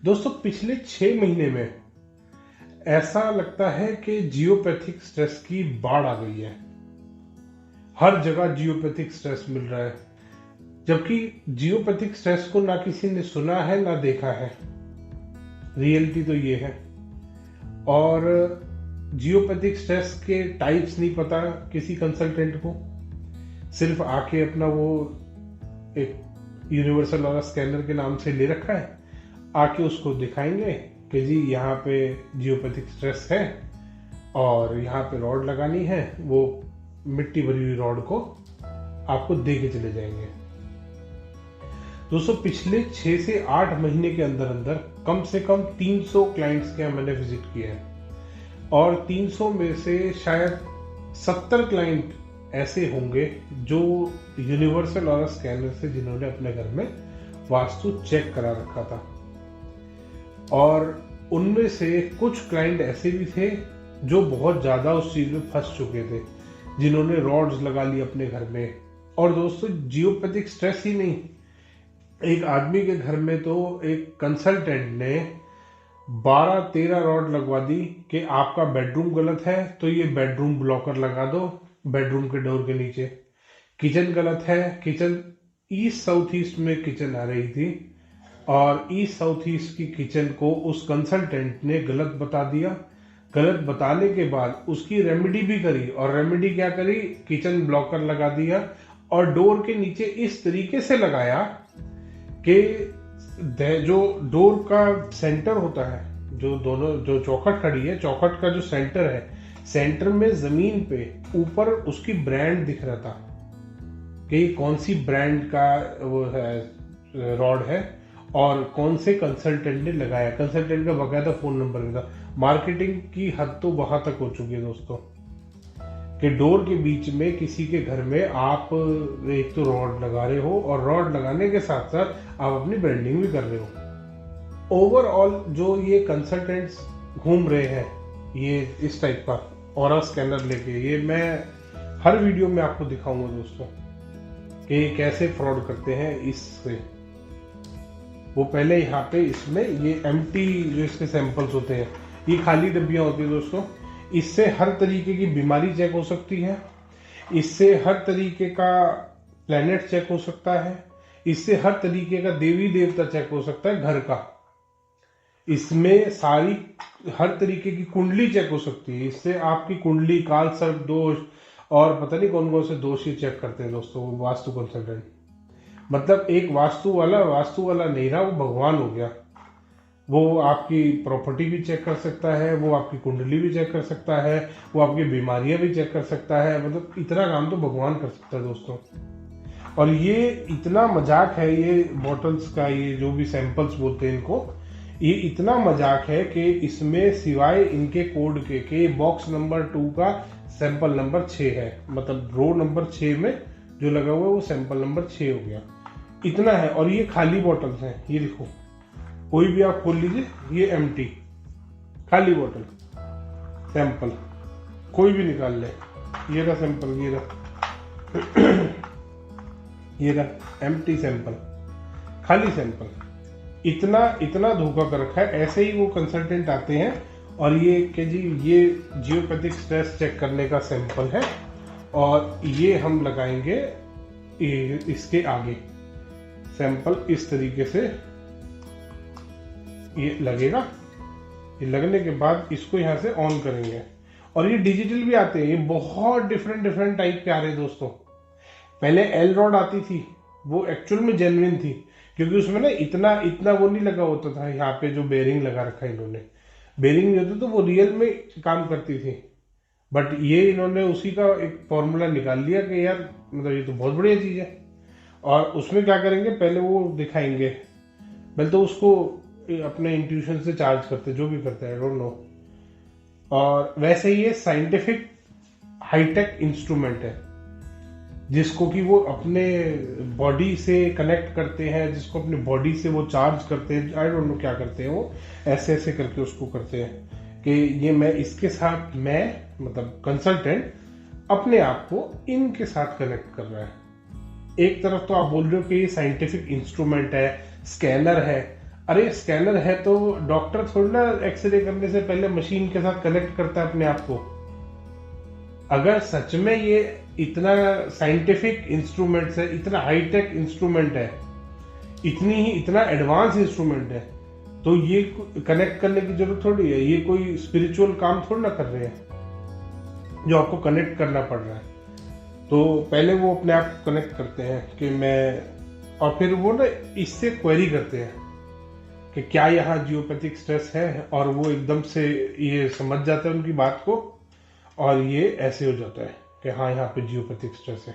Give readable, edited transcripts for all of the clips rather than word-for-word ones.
दोस्तों पिछले 6 महीने में ऐसा लगता है कि जियोपैथिक स्ट्रेस की बाढ़ आ गई है। हर जगह जियोपैथिक स्ट्रेस मिल रहा है, जबकि जियोपैथिक स्ट्रेस को ना किसी ने सुना है ना देखा है। रियलिटी तो ये है। और जियोपैथिक स्ट्रेस के टाइप्स नहीं पता किसी कंसल्टेंट को। सिर्फ आके अपना वो एक यूनिवर्सल वाला स्कैनर के नाम से ले रखा है, आके उसको दिखाएंगे कि जी यहाँ पे जियोपैथिक स्ट्रेस है और यहाँ पे रॉड लगानी है। वो मिट्टी भरी हुई रॉड को आपको दे के चले जाएंगे। दोस्तों पिछले 6 से 8 महीने के अंदर अंदर कम से कम 300 क्लाइंट्स के यहाँ मैंने विजिट किए हैं, और 300 में से शायद 70 क्लाइंट ऐसे होंगे जो यूनिवर्सल और स्कैनर से जिन्होंने अपने घर में वास्तु चेक करा रखा था। और उनमें से कुछ क्लाइंट ऐसे भी थे जो बहुत ज्यादा उस चीज में फंस चुके थे, जिन्होंने रॉड्स लगा ली अपने घर में। और दोस्तों जियोपैथिक स्ट्रेस ही नहीं, एक आदमी के घर में तो एक कंसल्टेंट ने 12-13 रॉड लगवा दी कि आपका बेडरूम गलत है तो ये बेडरूम ब्लॉकर लगा दो बेडरूम के डोर के नीचे। किचन गलत है, किचन ईस्ट साउथ ईस्ट में किचन आ रही थी और ईस्ट साउथ ईस्ट की किचन को उस कंसल्टेंट ने गलत बता दिया। गलत बताने के बाद उसकी रेमेडी भी करी, और रेमेडी क्या करी, किचन ब्लॉकर लगा दिया और डोर के नीचे इस तरीके से लगाया कि जो डोर का सेंटर होता है, जो चौखट खड़ी है, चौखट का जो सेंटर है, सेंटर में जमीन पे ऊपर उसकी ब्रांड दिख रहा था कि कौन सी ब्रांड का वो है रॉड है और कौन से कंसल्टेंट ने लगाया। कंसल्टेंट का बकायदा फोन नंबर भी था। मार्केटिंग की हद तो वहां तक हो चुकी है दोस्तों कि डोर के बीच में किसी के घर में आप एक तो रॉड लगा रहे हो और रॉड लगाने के साथ साथ आप अपनी ब्रांडिंग भी कर रहे हो। ओवरऑल जो ये कंसल्टेंट्स घूम रहे हैं ये इस टाइप का ऑरा स्कैनर लेके, ये मैं हर वीडियो में आपको दिखाऊंगा दोस्तों कि कैसे फ्रॉड करते हैं इससे। वो पहले यहाँ पे इसमें ये एम्प्टी जो इसके सैंपल्स होते हैं, ये खाली डब्बियां होती है दोस्तों। इससे हर तरीके की बीमारी चेक हो सकती है, इससे हर तरीके का प्लेनेट चेक हो सकता है, इससे हर तरीके का देवी देवता चेक हो सकता है घर का। इसमें सारी हर तरीके की कुंडली चेक हो सकती है। इससे आपकी कुंडली, काल सर्प दोष और पता नहीं कौन कौन से दोष ही चेक करते हैं दोस्तों वास्तु कंसल्टेंट। मतलब एक वास्तु वाला नहीं रहा, वो भगवान हो गया। वो आपकी प्रॉपर्टी भी चेक कर सकता है, वो आपकी कुंडली भी चेक कर सकता है, वो आपकी बीमारियां भी चेक कर सकता है। मतलब इतना काम तो भगवान कर सकता है दोस्तों। और ये इतना मजाक है ये बॉटल्स का, ये जो भी सैंपल्स बोलते हैं इनको, ये इतना मजाक है कि इसमें सिवाय इनके कोड के बॉक्स नंबर 2 का सैंपल नंबर 6 है। मतलब रो नंबर 6 में जो लगा हुआ है वो सैंपल नंबर 6 हो गया। इतना है। और ये खाली बॉटल्स हैं, ये देखो, कोई भी आप खोल लीजिए, ये एम्प्टी खाली बॉटल सैंपल कोई भी निकाल ले। ये रहा सैंपल, ये रहा एम्प्टी सैंपल, खाली सैंपल। इतना धोखा कर रखा है। ऐसे ही वो कंसल्टेंट आते हैं और ये कि जी ये जियोपैथिक स्ट्रेस चेक करने का सैंपल है और ये हम लगाएंगे इसके आगे। सैंपल इस तरीके से ये लगेगा। ये लगने के बाद इसको यहाँ से ऑन करेंगे और ये डिजिटल भी आते हैं। ये बहुत डिफरेंट टाइप के आ रहे हैं दोस्तों। पहले एल रॉड आती थी, वो एक्चुअल में जेन्युइन थी, क्योंकि उसमें ना इतना वो नहीं लगा होता था। यहाँ पे जो बेरिंग लगा रखा है इन्होंने, बेरिंग नहीं होती तो वो रियल में काम करती थी। बट ये इन्होंने उसी का एक फॉर्मूला निकाल लिया कि यार मतलब ये तो बहुत बढ़िया चीज है। और उसमें क्या करेंगे, पहले वो दिखाएंगे, पहले तो उसको अपने इंट्यूशन से चार्ज करते, जो भी करते हैं आई डोंट नो। और वैसे ये साइंटिफिक हाईटेक इंस्ट्रूमेंट है जिसको कि वो अपने बॉडी से कनेक्ट करते हैं, जिसको अपनी बॉडी से वो चार्ज करते हैं। आई डोंट नो क्या करते हैं वो, ऐसे करके उसको करते हैं कि ये मैं इसके साथ, मैं मतलब कंसल्टेंट अपने आप को इनके साथ कनेक्ट कर रहा है। एक तरफ तो आप बोल रहे हो कि ये साइंटिफिक इंस्ट्रूमेंट है, स्कैनर है, अरे स्कैनर है तो डॉक्टर थोड़ी ना एक्सरे करने से पहले मशीन के साथ कनेक्ट करता है अपने आप को। अगर सच में ये इतना साइंटिफिक इंस्ट्रूमेंट है, इतना हाईटेक इंस्ट्रूमेंट है, इतना एडवांस इंस्ट्रूमेंट है, तो ये कनेक्ट करने की जरूरत थोड़ी है। ये कोई स्पिरिचुअल काम थोड़ी ना कर रहे हैं जो आपको कनेक्ट करना पड़ रहा है। तो पहले वो अपने आप कनेक्ट करते हैं कि मैं, और फिर वो ना इससे क्वेरी करते हैं कि क्या यहाँ जियोपैथिक स्ट्रेस है, और वो एकदम से ये समझ जाते हैं उनकी बात को, और ये ऐसे हो जाता है कि हाँ यहाँ पे जियोपैथिक स्ट्रेस है।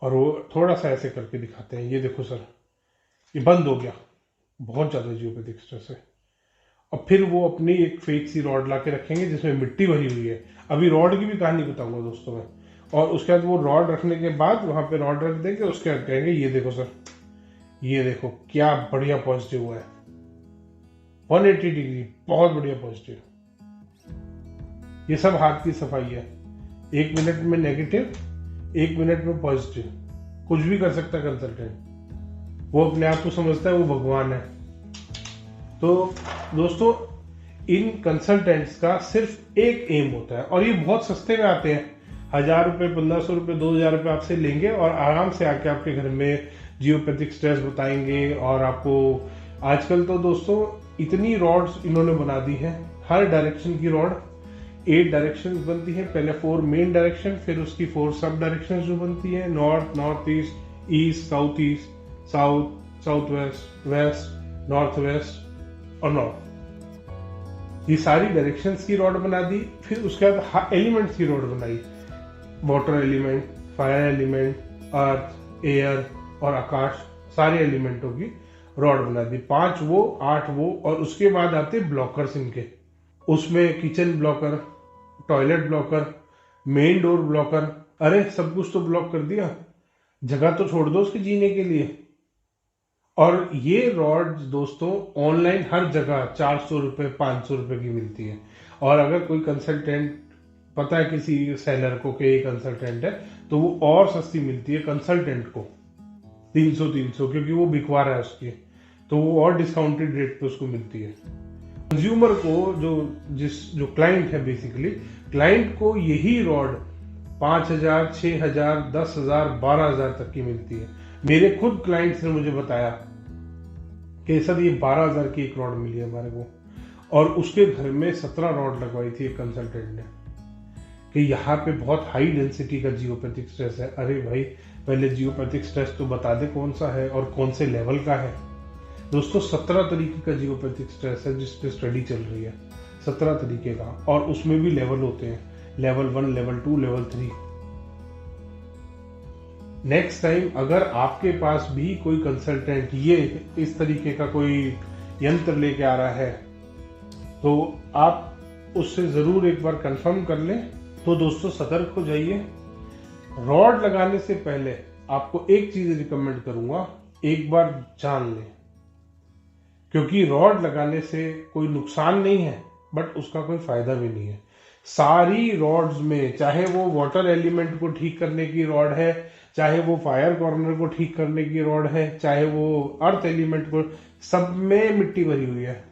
और वो थोड़ा सा ऐसे करके दिखाते हैं, ये देखो सर ये बंद हो गया, बहुत ज़्यादा जियोपैथिक स्ट्रेस है। और फिर वो अपनी एक फेक सी रॉड ला के रखेंगे जिसमें मिट्टी भरी हुई है। अभी रॉड की भी कहानी बताऊंगा दोस्तों मैं। और उसके बाद वो रॉड रखने के बाद वहां पे रॉड रख देंगे, उसके बाद कहेंगे ये देखो सर, ये देखो क्या बढ़िया पॉजिटिव हुआ है, 180 डिग्री, बहुत बढ़िया पॉजिटिव। ये सब हाथ की सफाई है। 1 मिनट में नेगेटिव, 1 मिनट में पॉजिटिव, कुछ भी कर सकता है कंसल्टेंट। वो अपने आप को समझता है वो भगवान है। तो दोस्तों इन कंसल्टेंट्स का सिर्फ एक एम होता है, और ये बहुत सस्ते में आते हैं। 1000 रुपये, 1500 रुपये, 2000 रुपये आपसे लेंगे और आराम से आके आपके घर में जियोपैथिक स्ट्रेस बताएंगे। और आपको आजकल तो दोस्तों इतनी रॉड्स इन्होंने बना दी है, हर डायरेक्शन की रॉड, 8 डायरेक्शन बनती है। पहले 4 मेन डायरेक्शन, फिर उसकी 4 सब डायरेक्शन जो बनती है, north, north east, east, south east, south, south west, west, north west और नॉर्थ। ये सारी डायरेक्शंस की रॉड बना दी। फिर उसके बाद एलिमेंट्स की रॉड बनाई, वाटर एलिमेंट, फायर एलिमेंट, अर्थ, एयर और आकाश, सारे एलिमेंटों की रॉड बना दी। 5 वो, 8 वो, और उसके बाद आते ब्लॉकर्स इनके। उसमें kitchen blocker, toilet blocker, main door blocker, अरे सब कुछ तो ब्लॉक कर दिया, जगह तो छोड़ दो उसके जीने के लिए। और ये रॉड दोस्तों ऑनलाइन हर जगह 400 रुपये, 500 रुपये की मिलती है। और अगर कोई कंसल्टेंट पता है किसी सेलर को कि ये कंसल्टेंट है, तो वो और सस्ती मिलती है कंसल्टेंट को 300, क्योंकि वो बिकवा रहा है उसकी, तो वो और डिस्काउंटेड रेट पे उसको मिलती है। कंज्यूमर को जो क्लाइंट है, बेसिकली क्लाइंट को यही रॉड 5000, 6000, 10,000, 12,000 तक की मिलती है। मेरे खुद क्लाइंट्स ने मुझे बताया कि सर ये 12,000 की एक रॉड मिली है हमारे को, और उसके घर में 17 रॉड लगवाई थी एक कंसल्टेंट ने, कि यहाँ पे बहुत हाई डेंसिटी का जियोपैथिक स्ट्रेस है। अरे भाई पहले जियोपैथिक स्ट्रेस तो बता दे कौन सा है और कौन से लेवल का है। दोस्तों 17 तरीके का जियोपैथिक स्ट्रेस है जिस पे स्टडी चल रही है, 17 तरीके का, और उसमें भी लेवल होते हैं, level 1, level 2, level 3। Next time अगर आपके पास भी कोई कंसल्टेंट ये इस तरीके का कोई यंत्र लेके आ रहा है, तो आप उससे जरूर एक बार कंफर्म कर लें। तो दोस्तों सतर्क हो जाइए। रॉड लगाने से पहले आपको एक चीज रिकमेंड करूंगा, एक बार जान लें, क्योंकि रॉड लगाने से कोई नुकसान नहीं है, बट उसका कोई फायदा भी नहीं है। सारी रॉड्स में, चाहे वो वाटर एलिमेंट को ठीक करने की रॉड है, चाहे वो फायर कॉर्नर को ठीक करने की रॉड है, चाहे वो अर्थ एलिमेंट को, सब में मिट्टी भरी हुई है,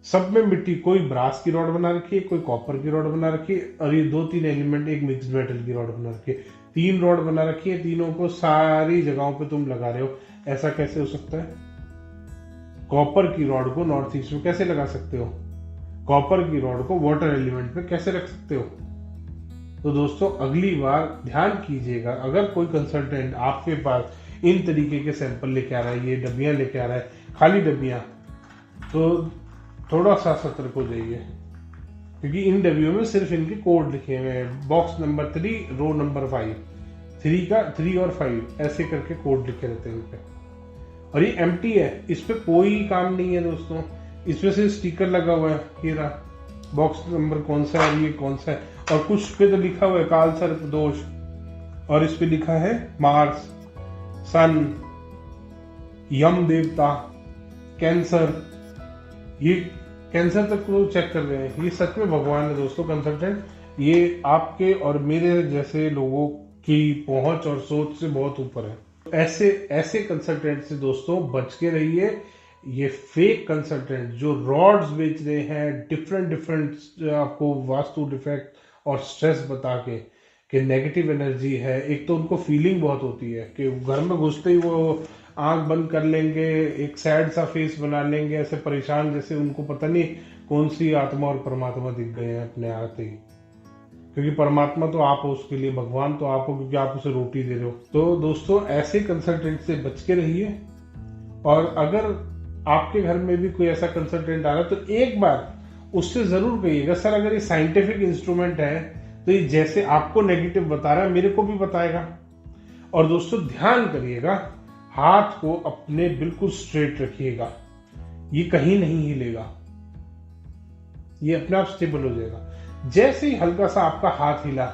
सब में मिट्टी। कोई ब्रास की रॉड बना रखी है, कोई कॉपर की रॉड बना रखी है, और ये 2-3 एलिमेंट एक मिक्स मेटल की रॉड बना रखी है। 3 रॉड बना रखी है, तीनों को सारी जगहों पे तुम लगा रहे हो। ऐसा कैसे हो सकता है? कॉपर की रॉड को नॉर्थ ईस्ट में कैसे लगा सकते हो? कॉपर की रॉड को वाटर एलिमेंट पे कैसे रख सकते हो? तो दोस्तों अगली बार ध्यान कीजिएगा, अगर कोई कंसल्टेंट आपके पास इन तरीके के सैंपल लेके आ रहा है, ये डब्बियां लेके आ रहा है, खाली डब्बियां, तो थोड़ा सा सतर्क हो जाइए, क्योंकि इन डब्बियों में सिर्फ इनके कोड लिखे हुए हैं। बॉक्स नंबर 3, रो नंबर 5, 3 का 3 और 5 ऐसे करके कोड लिखे रहते हैं इनपे। और ये एम्प्टी है, इस पे कोई काम नहीं है दोस्तों, इसमें से स्टिकर लगा हुआ है, ये रहा बॉक्स नंबर कौन सा है, ये कौन सा है, और कुछ पे तो लिखा हुआ है काल सर्प दोष, और इस पे लिखा है मार्स, सन, यम देवता, कैंसर। ये कैंसर तक को चेक कर रहे हैं। ये सच में भगवान है दोस्तों कंसल्टेंट। ये आपके और मेरे जैसे लोगों की पहुंच और सोच से बहुत ऊपर है। ऐसे कंसल्टेंट से दोस्तों बच के रहिए। ये फेक कंसल्टेंट जो रॉड्स बेच रहे हैं, डिफरेंट आपको वास्तु डिफेक्ट और स्ट्रेस बता के कि नेगेटिव एनर्जी है। एक तो उनको फीलिंग बहुत होती है कि घर में घुसते ही वो आंख बंद कर लेंगे, एक सैड सा फेस बना लेंगे, ऐसे परेशान जैसे उनको पता नहीं कौन सी आत्मा और परमात्मा दिख गए हैं अपने आते ही। क्योंकि परमात्मा तो आप हो उसके लिए, भगवान तो आप हो क्योंकि आप उसे रोटी दे रहे हो। तो दोस्तों ऐसे कंसल्टेंट से बच के रहिए। और अगर आपके घर में भी कोई ऐसा कंसल्टेंट आ रहा है तो एक बार उससे जरूर कहिएगा, सर अगर ये साइंटिफिक इंस्ट्रूमेंट है तो ये जैसे आपको नेगेटिव बता रहा है मेरे को भी बताएगा। और दोस्तों ध्यान करिएगा, हाथ को अपने बिल्कुल स्ट्रेट रखिएगा, ये कहीं नहीं हिलेगा, ये अपने आप स्टेबल हो जाएगा। जैसे ही हल्का सा आपका हाथ हिला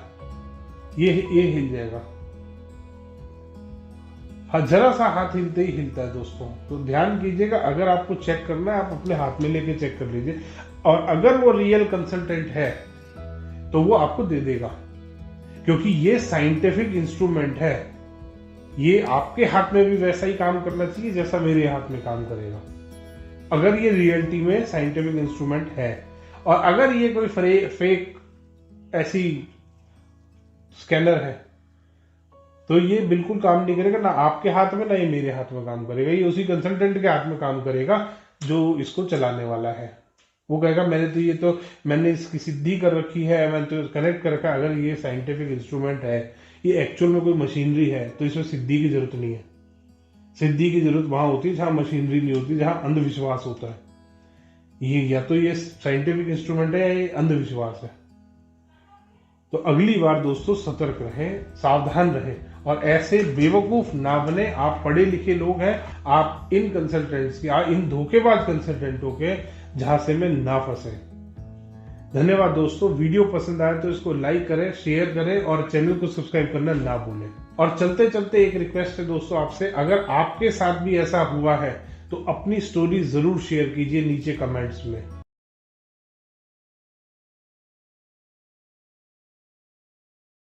ये हिल जाएगा। जरा सा हाथ हिलते ही हिलता है दोस्तों। तो ध्यान कीजिएगा, अगर आपको चेक करना है आप अपने हाथ में लेके चेक कर लीजिए। और अगर वो रियल कंसल्टेंट है तो वो आपको दे देगा, क्योंकि ये साइंटिफिक इंस्ट्रूमेंट है। ये आपके हाथ में भी वैसा ही काम करना चाहिए जैसा मेरे हाथ में काम करेगा, अगर ये रियलिटी में साइंटिफिक इंस्ट्रूमेंट है। और अगर ये कोई फेक ऐसी स्कैनर है तो ये बिल्कुल काम नहीं करेगा, ना आपके हाथ में ना ये मेरे हाथ में काम करेगा। ये उसी कंसल्टेंट के हाथ में काम करेगा जो इसको चलाने वाला है। वो कहेगा मैंने इसकी सिद्धि कर रखी है, मैंने तो कनेक्ट कर रखा है। अगर ये साइंटिफिक इंस्ट्रूमेंट है, ये एक्चुअल में कोई मशीनरी है, तो इसमें सिद्धि की जरूरत नहीं है। सिद्धि की जरूरत वहां होती है जहां मशीनरी नहीं होती, जहां अंधविश्वास होता है। ये या तो ये साइंटिफिक इंस्ट्रूमेंट है या ये अंधविश्वास है। तो अगली बार दोस्तों सतर्क रहें, सावधान रहें और ऐसे बेवकूफ ना बने। आप पढ़े लिखे लोग हैं, आप इन कंसल्टेंट्स के, इन धोखेबाज कंसल्टेंटों के झांसे में ना फंसे। धन्यवाद दोस्तों। वीडियो पसंद आए तो इसको लाइक करें, शेयर करें और चैनल को सब्सक्राइब करना ना भूलें। और चलते चलते एक रिक्वेस्ट है दोस्तों आपसे, अगर आपके साथ भी ऐसा हुआ है तो अपनी स्टोरी जरूर शेयर कीजिए नीचे कमेंट्स में।